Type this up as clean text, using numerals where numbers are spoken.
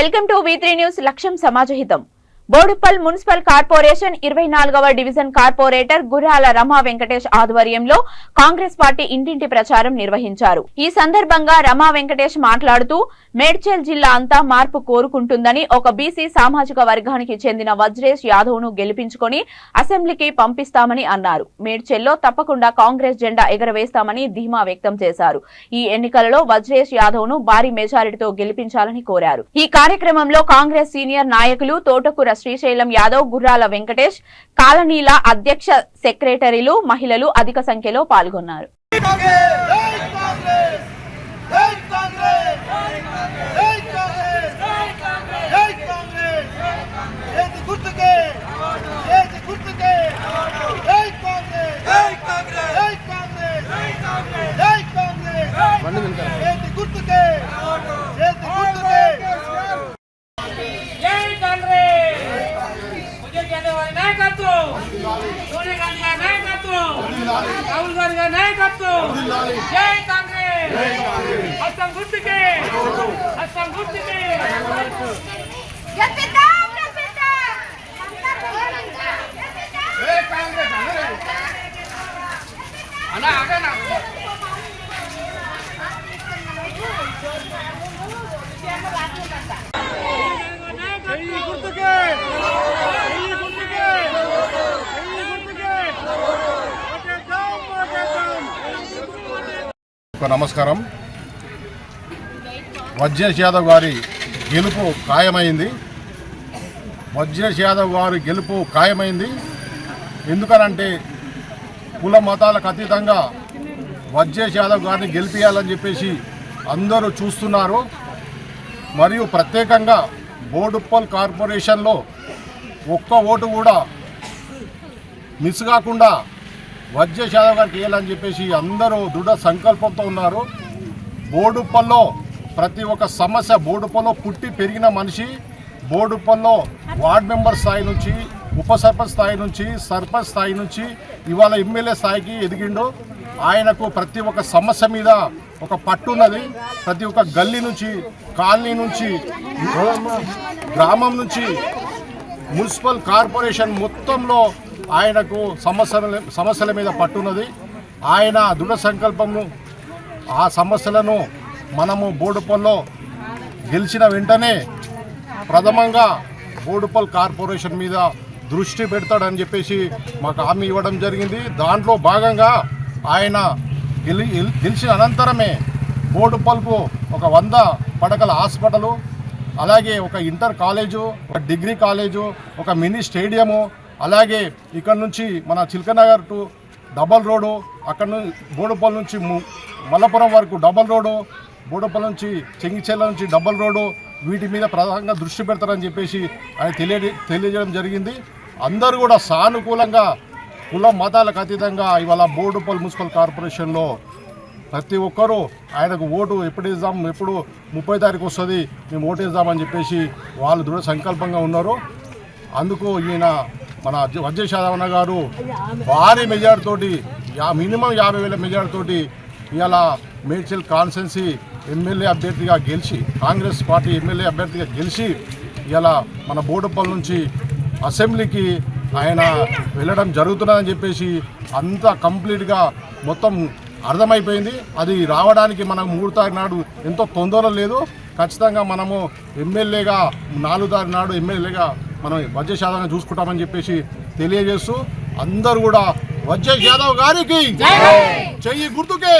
Welcome to V3 news. లక్ష్యం సమాజహితం. Boduppal municipal corporation 24వ డివిజన్ కార్పొరేటర్ గుర్రాల రమా వెంకటేష్ ఆధ్వర్యంలో కాంగ్రెస్ పార్టీ ఇంటింటి ప్రచారం నిర్వహించారు. ఈ సందర్భంగా రమా వెంకటేష్ మాట్లాడుతూ మేడ్చల్ జిల్లా అంతా మార్పు కోరుకుంటుందని, ఒక బీసీ సామాజిక వర్గానికి చెందిన వజ్రేష్ యాదవ్ ను గెలిపించుకొని అసెంబ్లీకి పంపిస్తామని అన్నారు. మేడ్చల్లో తప్పకుండా కాంగ్రెస్ జెండా ఎగరవేస్తామని ధీమా వ్యక్తం చేశారు. ఈ ఎన్నికలలో వజ్రేష్ యాదవ్ ను భారీ మెజారిటీతో గెలిపించాలని కోరారు. ఈ కార్యక్రమంలో కాంగ్రెస్ సీనియర్ నాయకులు తోటకూర శ్రీశైలం యాదవ్, గుర్రాల వెంకటేష్, కాలనీల అధ్యక్ష, సెక్రటరీలు, మహిళలు అధిక సంఖ్యలో పాల్గొన్నారు. राहुल गांधी का नायकत्व, जय कांग्रेस, हस्तम गुर्तुके, हस्तम गुर्तुके, जय कांग्रेस, अना आगे ना నమస్కారం. వజ్రేష్ యాదవ్ గారి గెలుపు ఖాయమైంది. వజ్రేష్ యాదవ్ గారి గెలుపు ఖాయమైంది. ఎందుకనంటే కుల మతాలకు అతీతంగా వజ్రేష్ యాదవ్ గారిని గెలిపించాలని చెప్పేసి అందరూ చూస్తున్నారు. మరియు ప్రత్యేకంగా బోడుప్పల్ కార్పొరేషన్లో ఒక్క ఓటు కూడా మిస్ కాకుండా వజ్రేష్ యాదవ్ గారికి వేయాలని చెప్పేసి అందరూ దృఢ సంకల్పంతో ఉన్నారు. బోడుప్పల్లో ప్రతి ఒక్క సమస్య, బోడుప్పల్లో పుట్టి పెరిగిన మనిషి, బోడుప్పల్లో వార్డ్ మెంబర్ స్థాయి నుంచి, ఉప సర్పంచ్ స్థాయి నుంచి, సర్పంచ్ స్థాయి నుంచి ఇవాళ ఎమ్మెల్యే స్థాయికి ఎదిగిండు. ఆయనకు ప్రతి ఒక్క సమస్య మీద ఒక పట్టున్నది. ప్రతి ఒక్క గల్లీ నుంచి, కాలనీ నుంచి, గ్రామం నుంచి, మున్సిపల్ కార్పొరేషన్ మొత్తంలో ఆయనకు సమస్యల మీద పట్టున్నది. ఆయన దృఢ సంకల్పము, ఆ సమస్యలను మనము బోడుప్పల్లో గెలిచిన వెంటనే ప్రథమంగా బోడుప్పల్ కార్పొరేషన్ మీద దృష్టి పెడతాడని చెప్పేసి మాకు హామీ ఇవ్వడం జరిగింది. దాంట్లో భాగంగా ఆయన గెలిచిన అనంతరమే బోడుప్పల్కు ఒక 100 పడకల హాస్పిటలు, అలాగే ఒక ఇంటర్ కాలేజు, ఒక డిగ్రీ కాలేజు, ఒక మినీ స్టేడియము, అలాగే ఇక్కడ నుంచి మన చిల్కనగర్ టు డబల్ రోడ్డు, అక్కడ నుంచి బోడుప్పల్ నుంచి మల్లపురం వరకు డబల్ రోడ్డు, బోడుప్పల్ నుంచి చెంగిచెల్ల నుంచి డబల్ రోడ్డు, వీటి మీద ప్రధానంగా దృష్టి పెడతారని చెప్పేసి ఆయన తెలియజేయడం జరిగింది. అందరూ కూడా సానుకూలంగా కుల మతాలకు అతీతంగా ఇవాళ బోడుప్పల్ మున్సిపల్ కార్పొరేషన్లో ప్రతి ఒక్కరూ ఆయనకు ఓటు ఎప్పుడు ఇద్దాం, ఎప్పుడు 30 తారీఖు వస్తుంది, మేము ఓటు ఇద్దామని చెప్పేసి వాళ్ళు దృఢ సంకల్పంగా ఉన్నారు. అందుకు ఈయన మన వజ్రేష్ యాదవ్ గారు భారీ మెజార్టీతోటి, మినిమం 50,000 మెజార్టీతోటి ఇవాళ మేడ్చల్ కాన్స్టిట్యున్సీ ఎమ్మెల్యే అభ్యర్థిగా గెలిచి, కాంగ్రెస్ పార్టీ ఎమ్మెల్యే అభ్యర్థిగా గెలిచి ఇవాళ మన బోడుప్పల్ నుంచి అసెంబ్లీకి ఆయన వెళ్ళడం జరుగుతున్నదని చెప్పేసి అంతా కంప్లీట్గా మొత్తం అర్థమైపోయింది. అది రావడానికి మనం 3 తారీఖు నాడు ఎంతో తొందర లేదు. ఖచ్చితంగా మనము ఎమ్మెల్యేగా 4 తారీఖు నాడు ఎమ్మెల్యేగా మనం వజ్రేష్ యాదవ్ చూసుకుంటామని చెప్పేసి తెలియజేస్తూ అందరూ కూడా వజ్రేష్ యాదవ్ గారికి చెయ్యి గుర్తుకే